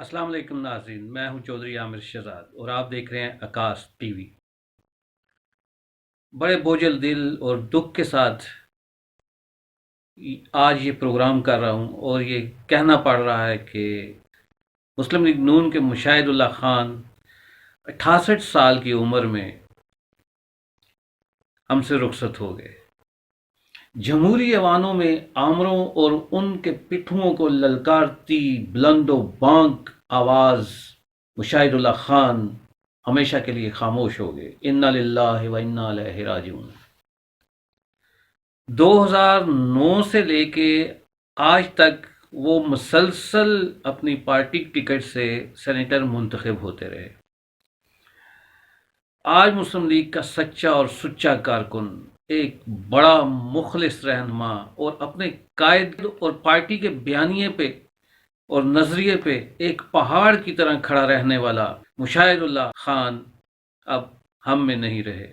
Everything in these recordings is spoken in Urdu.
السلام علیکم ناظرین، میں ہوں چودھری عامر شہزاد اور آپ دیکھ رہے ہیں آکاش ٹی وی۔ بڑے بوجھل دل اور دکھ کے ساتھ آج یہ پروگرام کر رہا ہوں اور یہ کہنا پڑ رہا ہے کہ مسلم لیگ نون کے مشاہد اللہ خان 68 سال کی عمر میں ہم سے رخصت ہو گئے۔ جمہوری ایوانوں میں آمروں اور ان کے پٹھوؤں کو للکارتی بلند و بانک آواز مشاہد اللہ خان ہمیشہ کے لیے خاموش ہو گئے۔ انا للہ و انا الیہ راجعون۔ 2009 سے لے کے آج تک وہ مسلسل اپنی پارٹی ٹکٹ سے سینیٹر منتخب ہوتے رہے۔ آج مسلم لیگ کا سچا اور سچا کارکن، ایک بڑا مخلص رہنما اور اپنے قائد اور پارٹی کے بیانیے پہ اور نظریے پہ ایک پہاڑ کی طرح کھڑا رہنے والا مشاہد اللہ خان اب ہم میں نہیں رہے۔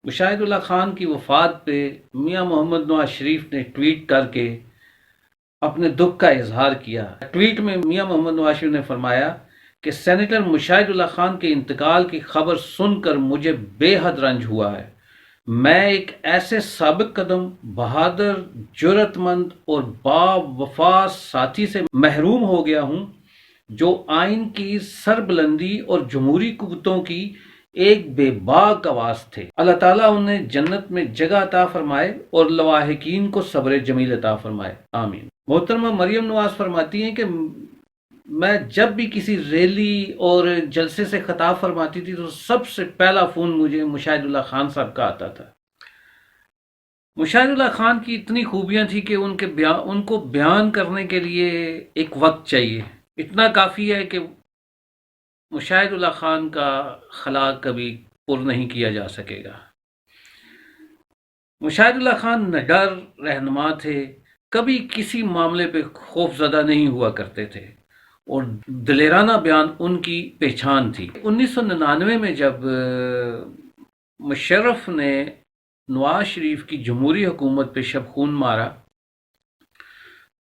مشاہد اللہ خان کی وفات پہ میاں محمد نواز شریف نے ٹویٹ کر کے اپنے دکھ کا اظہار کیا۔ ٹویٹ میں میاں محمد نواز شریف نے فرمایا کہ سینیٹر مشاہد اللہ خان کے انتقال کی خبر سن کر مجھے بے حد رنج ہوا ہے۔ میں ایک ایسے سابق قدم، بہادر، جرأت مند اور باوفا ساتھی سے محروم ہو گیا ہوں جو آئین کی سربلندی اور جمہوری قوتوں کی ایک بے باک آواز تھے۔ اللہ تعالیٰ انہیں جنت میں جگہ عطا فرمائے اور لواحقین کو صبر جمیل عطا فرمائے، آمین۔ محترمہ مریم نواز فرماتی ہیں کہ میں جب بھی کسی ریلی اور جلسے سے خطاب فرماتی تھی تو سب سے پہلا فون مجھے مشاہد اللہ خان صاحب کا آتا تھا۔ مشاہد اللہ خان کی اتنی خوبیاں تھی کہ ان کو بیان کرنے کے لیے ایک وقت چاہیے۔ اتنا کافی ہے کہ مشاہد اللہ خان کا خلا کبھی پر نہیں کیا جا سکے گا۔ مشاہد اللہ خان نڈر رہنما تھے، کبھی کسی معاملے پہ خوف زدہ نہیں ہوا کرتے تھے اور دلیرانہ بیان ان کی پہچان تھی۔ 1999 میں جب مشرف نے نواز شریف کی جمہوری حکومت پہ شب خون مارا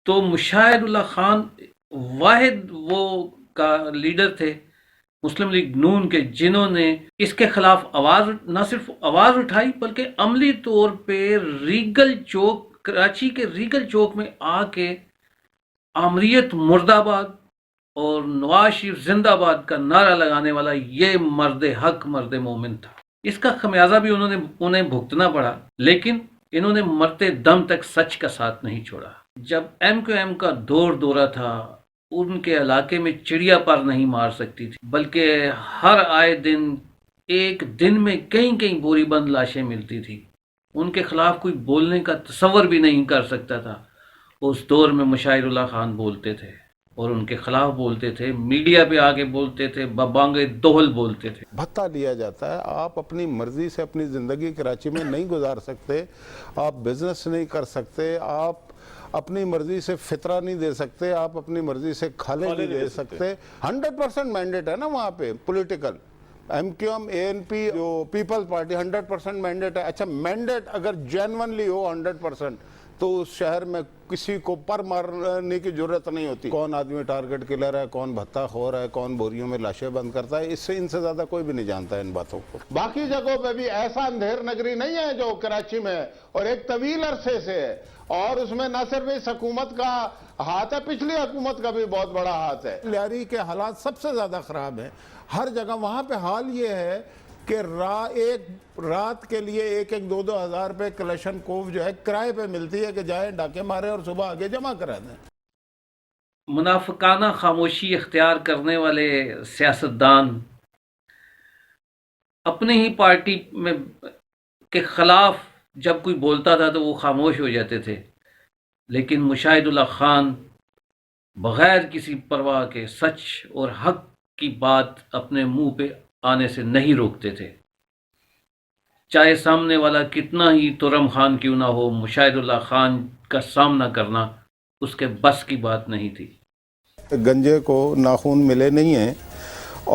تو مشاہد اللہ خان واحد وہ کا لیڈر تھے مسلم لیگ نون کے جنہوں نے اس کے خلاف نہ صرف آواز اٹھائی بلکہ عملی طور پہ ریگل چوک، کراچی کے ریگل چوک میں آ کے آمریت مرد آباد اور نواز شریف زندہ باد کا نعرہ لگانے والا یہ مرد حق، مرد مومن تھا۔ اس کا خمیازہ بھی انہیں بھگتنا پڑا، لیکن انہوں نے مرتے دم تک سچ کا ساتھ نہیں چھوڑا۔ جب ایم کیو ایم کا دورہ تھا، ان کے علاقے میں چڑیا پر نہیں مار سکتی تھی، بلکہ ہر آئے دن ایک دن میں کئی بوری بند لاشیں ملتی تھی۔ ان کے خلاف کوئی بولنے کا تصور بھی نہیں کر سکتا تھا۔ اس دور میں مشاہد اللہ خان بولتے تھے اور ان کے خلاف بولتے تھے، میڈیا پہ آگے بولتے تھے، ببانگے دوہل بولتے تھے۔ بھتہ لیا جاتا ہے، آپ اپنی مرضی سے اپنی زندگی کراچی میں نہیں گزار سکتے، آپ بزنس نہیں کر سکتے، آپ اپنی مرضی سے فطرہ نہیں دے سکتے، آپ اپنی مرضی سے کھالے نہیں دے سکتے۔ 100% مینڈیٹ ہے نا وہاں پہ پولیٹیکل، ایم کیو ایم، اے این پی، جو پیپل پارٹی 100% مینڈیٹ ہے۔ اچھا مینڈیٹ اگر جینونلی ہو 100% تو اس شہر میں کسی کو پر مارنے کی ضرورت نہیں ہوتی۔ کون آدمی ٹارگٹ کلر ہے، کون بھتہ خور ہے، کون بوریوں میں لاشیں بند کرتا ہے، ان سے زیادہ کوئی بھی نہیں جانتا ہے ان باتوں کو۔ باقی جگہوں پہ بھی ایسا اندھیر نگری نہیں ہے جو کراچی میں، اور ایک طویل عرصے سے ہے، اور اس میں نہ صرف اس حکومت کا ہاتھ ہے، پچھلی حکومت کا بھی بہت بڑا ہاتھ ہے۔ لیاری کے حالات سب سے زیادہ خراب ہیں ہر جگہ۔ وہاں پہ حال یہ ہے کہ ایک رات کے لیے 1-2 ہزار روپے کلیشن کوف جو ہے کرائے پہ ملتی ہے کہ جائیں ڈاکے مارے اور صبح آگے جمع کرا دیں۔ منافقانہ خاموشی اختیار کرنے والے سیاستدان اپنی ہی پارٹی میں کے خلاف جب کوئی بولتا تھا تو وہ خاموش ہو جاتے تھے، لیکن مشاہد اللہ خان بغیر کسی پرواہ کے سچ اور حق کی بات اپنے منہ پہ آنے سے نہیں روکتے تھے، چاہے سامنے والا کتنا ہی ترم خان کیوں نہ ہو۔ مشاہد اللہ خان کا سامنا کرنا اس کے بس کی بات نہیں تھی۔ گنجے کو ناخون ملے نہیں ہیں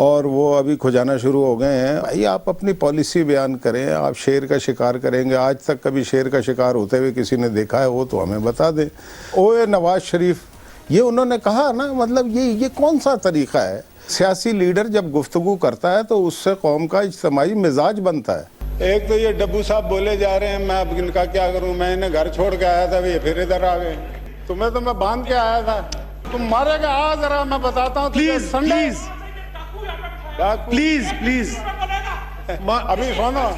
اور وہ ابھی کھجانا شروع ہو گئے ہیں۔ بھائی آپ اپنی پالیسی بیان کریں، آپ شیر کا شکار کریں گے، آج تک کبھی شیر کا شکار ہوتے ہوئے کسی نے دیکھا ہے وہ تو ہمیں بتا دیں۔ اوے نواز شریف یہ انہوں نے کہا نا، مطلب یہ کون سا طریقہ ہے؟ سیاسی لیڈر جب گفتگو کرتا ہے تو اس سے قوم کا اجتماعی مزاج بنتا ہے۔ ایک تو یہ ڈبو صاحب بولے جا رہے ہیں، میں اب ان کا کیا کروں، میں انہیں گھر چھوڑ کے آیا تھا، یہ پھر ادھر آ گئے، تمہیں تو میں باندھ کے آیا تھا، تم مارے گا، آ ذرا میں بتاتا ہوں۔ پلیز پلیز پلیز پلیز ابھی سنو،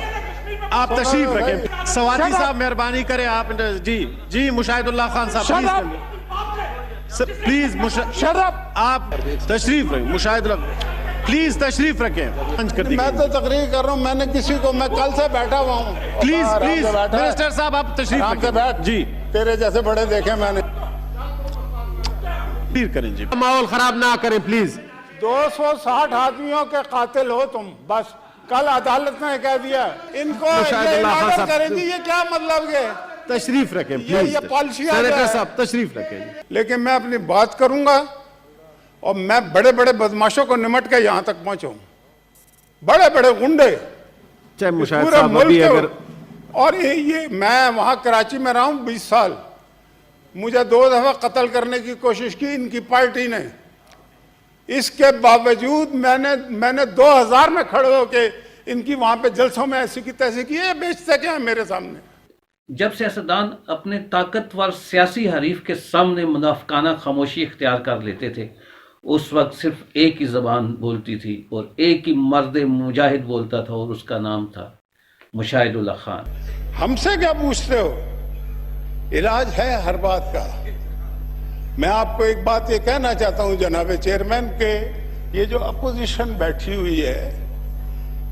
آپ تشریف رکھیں۔ سواتی صاحب مہربانی کریں، آپ جی مشاہد اللہ خان صاحب پلیز آپ تشریف رکھیں، مشاہد اللہ پلیز تشریف رکھیں۔ میں تو تقریر کر رہا ہوں، میں نے کسی کو، میں کل سے بیٹھا ہوا ہوں۔ پلیز پلیز منسٹر صاحب آپ تشریف آرام سے بیٹھ، جی تیرے جیسے بڑے دیکھے میں نے۔ کریں جی، ماحول خراب نہ کریں پلیز۔ 260 آدمیوں کے قاتل ہو تم، بس کل عدالت نے کہہ دیا ان کو مشاہد اللہ خان صاحب کریں گی، یہ کیا مطلب ہے؟ تشریف رکھیں پلیز، سینیٹر صاحب تشریف رکھیں۔ لیکن میں اپنی بات کروں گا، اور میں بڑے بڑے بدماشوں کو نمٹ کے یہاں تک پہنچوں، بڑے بڑے گنڈے چاہے مشاہد پورے صاحب ابھی ملک اگر اور یہ میں وہاں کراچی میں رہا ہوں 20 سال، مجھے 2 دفعہ قتل کرنے کی کوشش کی ان کی پارٹی نے، اس کے باوجود میں نے 2000 میں کھڑے ہو کے ان کی وہاں پہ جلسوں میں ایسی کی تیسی کی، یہ بیچتے کیا ہیں میرے سامنے؟ جب سیاستدان اپنے طاقتور سیاسی حریف کے سامنے منافقانہ خاموشی اختیار کر لیتے تھے، اس وقت صرف ایک ہی زبان بولتی تھی اور ایک ہی مرد مجاہد بولتا تھا، اور اس کا نام تھا مشاہد اللہ خان۔ ہم سے کیا پوچھتے ہو؟ علاج ہے ہر بات کا۔ میں آپ کو ایک بات یہ کہنا چاہتا ہوں جناب چیئرمین، کہ یہ جو اپوزیشن بیٹھی ہوئی ہے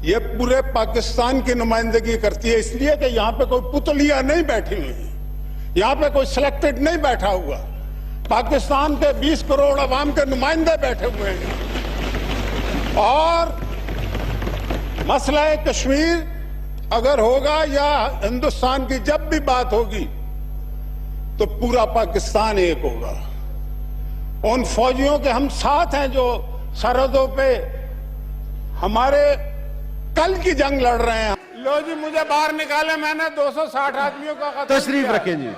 یہ پورے پاکستان کی نمائندگی کرتی ہے، اس لیے کہ یہاں پہ کوئی پتلیاں نہیں بیٹھی ہوئی، یہاں پہ کوئی سلیکٹڈ نہیں بیٹھا ہوا، پاکستان کے 20 کروڑ عوام کے نمائندے بیٹھے ہوئے ہیں، اور مسئلہ کشمیر اگر ہوگا یا ہندوستان کی جب بھی بات ہوگی تو پورا پاکستان ایک ہوگا۔ ان فوجیوں کے ہم ساتھ ہیں جو سرحدوں پہ ہمارے کل کی جنگ لڑ رہے ہیں۔ لو جی مجھے باہر نکالے، میں نے 260 آدمیوں کا قتل تشریف کیا۔ رکھیں جی،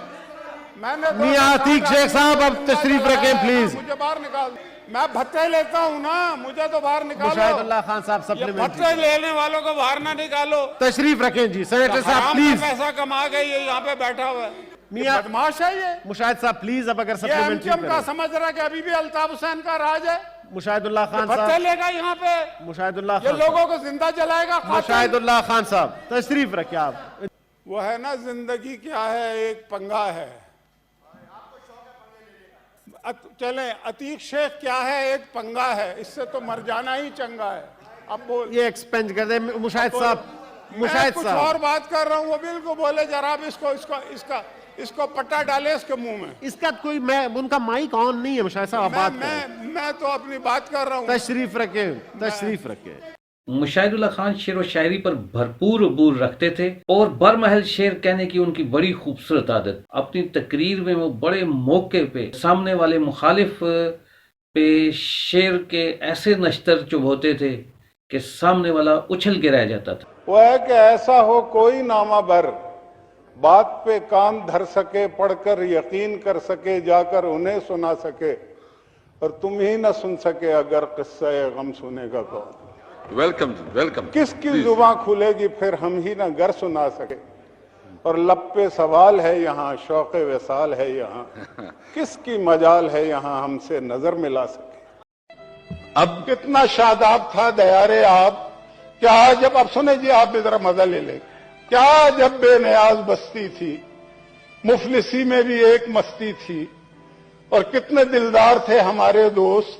میں نے میاں عتیق شیخ صاحب اب تشریف رکھیں پلیز۔ مجھے باہر نکال، میں بھتے لیتا ہوں نا، مجھے تو باہر نکالو۔ مشاہد اللہ خان صاحب یہ سپلیمنٹ بھتے لینے والوں کو باہر نہ نکالو۔ تشریف رکھیں جی، سینیٹر صاحب حرام کا پلیز۔ پیسہ کما گئی ہے، یہاں پہ بیٹھا ہوا ہے، میاں بدماش ہے یہ۔ مشاہد صاحب پلیز اب اگر یہ ایم سپلیمنٹ کیو ایم کا سمجھ رہا کہ ابھی بھی الطاف حسین کا راج ہے، مشاہد اللہ خان بھتے صاحب، لے گا یہاں پہ، مشاہد اللہ یہ خان لوگوں کو زندہ جلائے گا قاتل۔ مشاہد اللہ خان صاحب تشریف رکھیں آپ۔ وہ ہے نا زندگی کیا ہے، ایک پنگا ہے۔ چلیں عتیق شیخ کیا ہے، ایک پنگا ہے، اس سے تو مر جانا ہی چنگا ہے۔ اب بول، یہ ایکسپینج کر دیں مشاہد صاحب، میں مشاہد کچھ صاحب اور بات کر رہا ہوں، وہ بالکل بولے ذرا اس کو پٹا ڈالے اس کے منہ میں۔ اس کا کوئی ان کا مائک آن نہیں ہے مشاہد صاحب، آپ بات کریں۔ میں تو اپنی بات کر رہا ہوں۔ تشریف رکھیں، تشریف رکھیں۔ مشاہد اللہ خان شعر و شاعری پر بھرپور عبور رکھتے تھے، اور برمحل شعر کہنے کی ان کی بڑی خوبصورت عادت۔ اپنی تقریر میں وہ بڑے موقع پہ سامنے والے مخالف پہ شعر کے ایسے نشتر چبھوتے تھے کہ سامنے والا اچھل کے رہ جاتا تھا۔ وہ ہے کہ ایسا ہو کوئی نامہ بر، بات پہ کان دھر سکے، پڑھ کر یقین کر سکے، جا کر انہیں سنا سکے، اور تم ہی نہ سن سکے اگر قصہ غم سنے گا کون۔ ویلکم کس کی زباں کھلے گی پھر ہم ہی نہ گر سنا سکے، اور لب پہ سوال ہے یہاں، شوق وصال ہے یہاں، کس کی مجال ہے یہاں ہم سے نظر ملا سکے۔ اب کتنا شاداب تھا دیار آپ، کیا جب، اب سنیں جی آپ بھی ذرا مزہ لے لیں، کیا جب بے نیاز بستی تھی، مفلسی میں بھی ایک مستی تھی، اور کتنے دلدار تھے ہمارے دوست،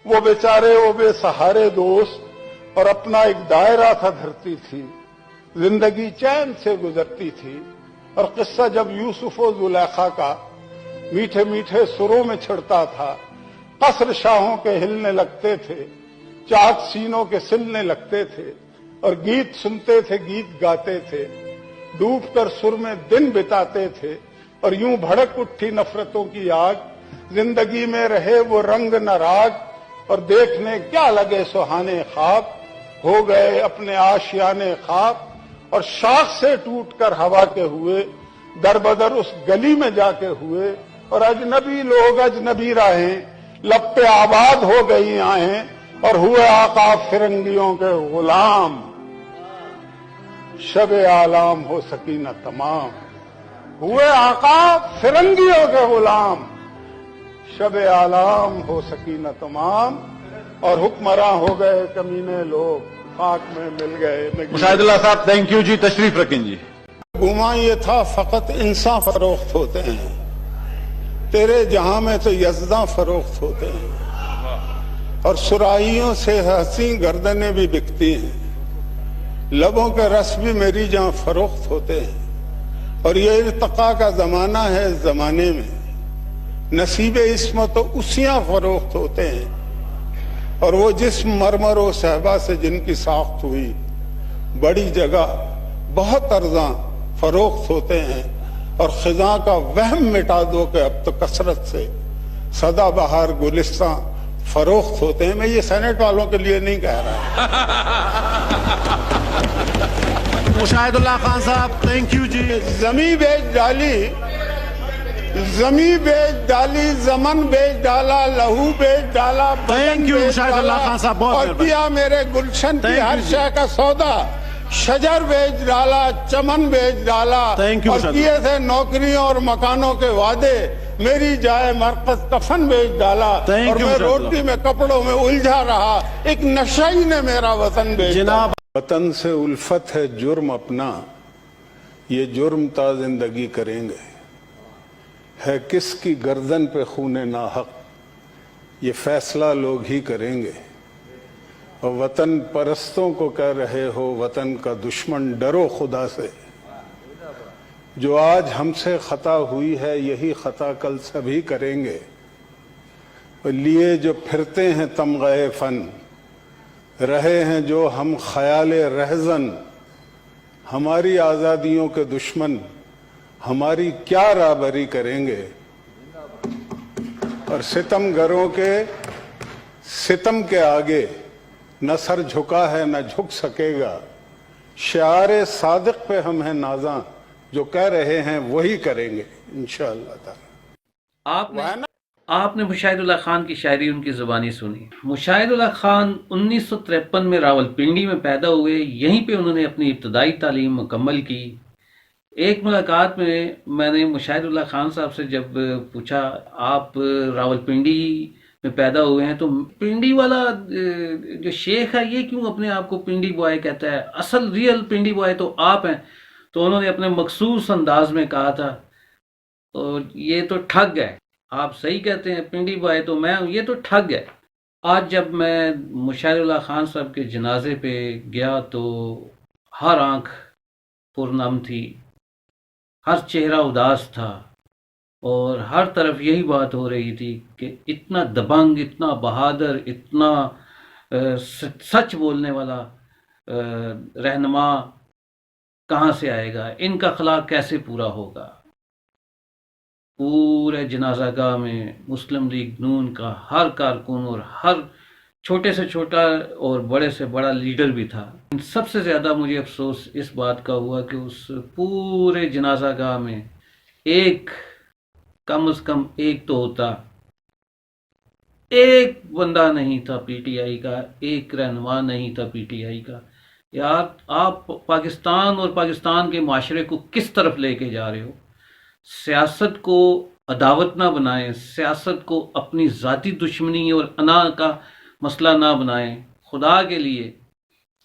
وہ بیچارے وہ بے سہارے دوست، اور اپنا ایک دائرہ تھا دھرتی تھی، زندگی چین سے گزرتی تھی۔ اور قصہ جب یوسف و زلیخا کا میٹھے میٹھے سروں میں چھڑتا تھا، قصر شاہوں کے ہلنے لگتے تھے، چاک سینوں کے سلنے لگتے تھے، اور گیت سنتے تھے، گیت گاتے تھے، ڈوب کر سر میں دن بتاتے تھے، اور یوں بھڑک اٹھی نفرتوں کی آگ، زندگی میں رہے وہ رنگ نہ راگ، اور دیکھنے کیا لگے سہانے خواب، ہو گئے اپنے آشیانے خواب، اور شاخ سے ٹوٹ کر ہوا کے ہوئے، در بدر اس گلی میں جا کے ہوئے، اور اجنبی لوگ اجنبی راہیں لب پہ آباد ہو گئی آئیں اور ہوئے آقا فرنگیوں کے غلام. شب آلام ہو سکینہ تمام. ہوئے آقا فرنگیوں کے غلام. شب آلام ہو سکینہ تمام. اور حکمراں ہو گئے کمینے لوگ خاک میں مل گئے. مشاہد اللہ صاحب تھینک یو جی، تشریف رکھیں جی. گما یہ تھا فقط انسان فروخت ہوتے ہیں، تیرے جہاں میں تو یزداں فروخت ہوتے ہیں. اور سرائیوں سے حسین گردنیں بھی بکتی ہیں، لبوں کے رس بھی میری جہاں فروخت ہوتے ہیں. اور یہ ارتقاء کا زمانہ ہے. اس زمانے میں نصیب عصمت تو اسیاں فروخت ہوتے ہیں. اور وہ جسم مرمر و صحبا سے جن کی ساخت ہوئی، بڑی جگہ بہت ارزاں فروخت ہوتے ہیں. اور خزاں کا وہم مٹا دو کہ اب تو کثرت سے سدا بہار گلستان فروخت ہوتے ہیں. میں یہ سینٹ والوں کے لیے نہیں کہہ رہا. مشاہد اللہ خان صاحب تھینک یو جی. زمیں بیچ ڈالی، زمیں بیچ ڈالی، زمن بیچ ڈالا، لہو بیچ ڈالا، Thank you مشاہد اللہ خان صاحب، بہت اور مہربانی. کیا میرے گلشن کی Thank ہر you جی. شے کا سودا. شجر بیچ ڈالا، چمن بیچ ڈالا. Thank you اور مشاہد کیے تھے نوکریوں اور مکانوں کے وعدے، میری جائے مرکز کفن بیچ ڈالا. Thank اور you میں مشاہد اللہ. روٹی میں کپڑوں میں الجھا رہا. ایک نشئی نے میرا وطن بیچ جناب وطن سے الفت ہے جرم اپنا، یہ جرم تا زندگی کریں گے. ہے کس کی گردن پہ خون ناحق، یہ فیصلہ لوگ ہی کریں گے. اور وطن پرستوں کو کہہ رہے ہو وطن کا دشمن ڈرو خدا سے. جو آج ہم سے خطا ہوئی ہے یہی خطا کل سبھی کریں گے. لیے جو پھرتے ہیں تمغہ فن، رہے ہیں جو ہم خیال رہزن. ہماری آزادیوں کے دشمن ہماری کیا رہبری کریں گے. اور ستم گروں کے ستم کے آگے نہ سر جھکا ہے نہ جھک سکے گا. شعار صادق پہ ہم ہیں نازاں، جو کہہ رہے ہیں وہی کریں گے انشاءاللہ تعالی. آپ نے مشاہد اللہ خان کی شاعری ان کی زبانی سنی. مشاہد اللہ خان 1953 میں راولپنڈی میں پیدا ہوئے. یہیں پہ انہوں نے اپنی ابتدائی تعلیم مکمل کی. ایک ملاقات میں نے مشاہد اللہ خان صاحب سے جب پوچھا آپ راولپنڈی میں پیدا ہوئے ہیں تو پنڈی والا جو شیخ ہے یہ کیوں اپنے آپ کو پنڈی بوائے کہتا ہے، اصل ریئل پنڈی بوائے تو آپ ہیں. تو انہوں نے اپنے مخصوص انداز میں کہا تھا اور یہ تو ٹھگ ہے. آپ صحیح کہتے ہیں پنڈی بوائے تو میں ہوں، یہ تو ٹھگ ہے. آج جب میں مشاہد اللہ خان صاحب کے جنازے پہ گیا تو ہر آنکھ پرنم تھی، ہر چہرہ اداس تھا اور ہر طرف یہی بات ہو رہی تھی کہ اتنا دبنگ، اتنا بہادر، اتنا سچ بولنے والا رہنما کہاں سے آئے گا، ان کا اخلاق کیسے پورا ہوگا. پورے جنازہ گاہ میں مسلم لیگ نون کا ہر کارکن اور ہر چھوٹے سے چھوٹا اور بڑے سے بڑا لیڈر بھی تھا. سب سے زیادہ مجھے افسوس اس بات کا ہوا کہ اس پورے جنازہ گاہ میں ایک کم از کم ایک تو ہوتا، ایک بندہ نہیں تھا پی ٹی آئی کا، ایک رہنما نہیں تھا پی ٹی آئی کا. یار آپ پاکستان اور پاکستان کے معاشرے کو کس طرف لے کے جا رہے ہو. سیاست کو عداوت نہ بنائیں، سیاست کو اپنی ذاتی دشمنی اور انا کا مسئلہ نہ بنائیں. خدا کے لیے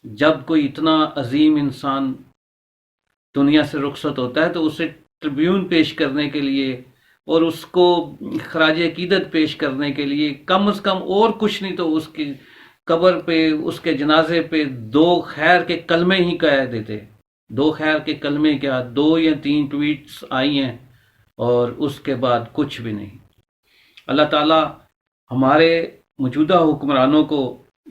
جب کوئی اتنا عظیم انسان دنیا سے رخصت ہوتا ہے تو اسے ٹربیون پیش کرنے کے لیے اور اس کو خراج عقیدت پیش کرنے کے لیے کم از کم اور کچھ نہیں تو اس کی قبر پہ، اس کے جنازے پہ 2 خیر کے کلمے ہی کہہ دیتے. 2 خیر کے کلمے کیا، 2 یا 3 ٹویٹس آئی ہیں اور اس کے بعد کچھ بھی نہیں. اللہ تعالیٰ ہمارے موجودہ حکمرانوں کو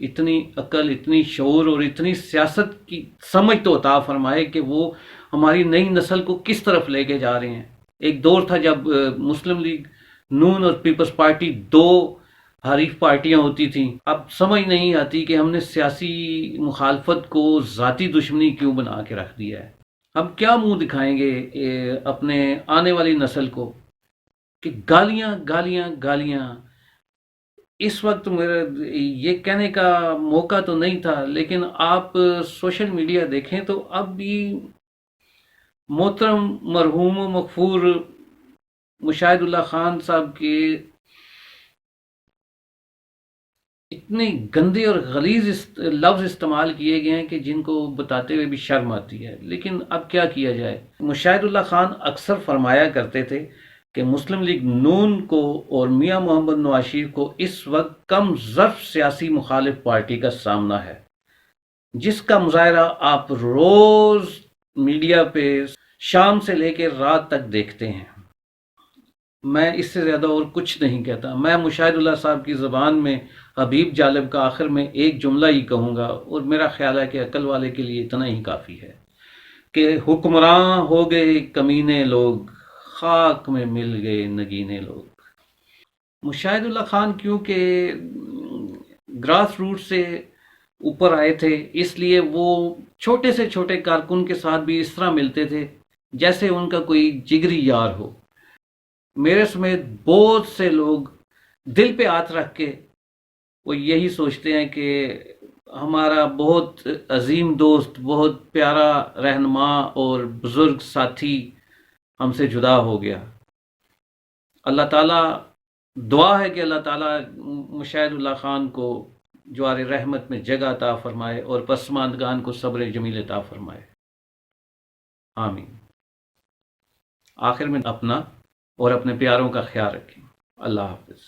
اتنی عقل، اتنی شعور اور اتنی سیاست کی سمجھ تو عطا فرمائے کہ وہ ہماری نئی نسل کو کس طرف لے کے جا رہے ہیں. ایک دور تھا جب مسلم لیگ نون اور پیپلز پارٹی 2 حریف پارٹیاں ہوتی تھیں. اب سمجھ نہیں آتی کہ ہم نے سیاسی مخالفت کو ذاتی دشمنی کیوں بنا کے رکھ دیا ہے. ہم کیا منہ دکھائیں گے اپنے آنے والی نسل کو کہ گالیاں گالیاں گالیاں. اس وقت میرا یہ کہنے کا موقع تو نہیں تھا، لیکن آپ سوشل میڈیا دیکھیں تو اب بھی محترم مرحوم و مغفور مشاہد اللہ خان صاحب کے اتنے گندے اور غلیظ لفظ استعمال کیے گئے ہیں کہ جن کو بتاتے ہوئے بھی شرم آتی ہے. لیکن اب کیا کیا جائے. مشاہد اللہ خان اکثر فرمایا کرتے تھے کہ مسلم لیگ نون کو اور میاں محمد نواز شریف کو اس وقت کم ظرف سیاسی مخالف پارٹی کا سامنا ہے، جس کا مظاہرہ آپ روز میڈیا پہ شام سے لے کے رات تک دیکھتے ہیں. میں اس سے زیادہ اور کچھ نہیں کہتا. میں مشاہد اللہ صاحب کی زبان میں حبیب جالب کا آخر میں ایک جملہ ہی کہوں گا، اور میرا خیال ہے کہ عقل والے کے لیے اتنا ہی کافی ہے کہ حکمراں ہو گئے کمینے لوگ، خاک میں مل گئے نگینے لوگ. مشاہد اللہ خان کیونکہ گراس روٹ سے اوپر آئے تھے، اس لیے وہ چھوٹے سے چھوٹے کارکن کے ساتھ بھی اس طرح ملتے تھے جیسے ان کا کوئی جگری یار ہو. میرے سمیت بہت سے لوگ دل پہ ہاتھ رکھ کے وہ یہی سوچتے ہیں کہ ہمارا بہت عظیم دوست، بہت پیارا رہنما اور بزرگ ساتھی ہم سے جدا ہو گیا. اللہ تعالیٰ دعا ہے کہ اللہ تعالیٰ مشاہد اللہ خان کو جوار رحمت میں جگہ عطا فرمائے اور پسماندگان کو صبر جمیل عطا فرمائے. آمین. آخر میں اپنا اور اپنے پیاروں کا خیال رکھیں. اللہ حافظ.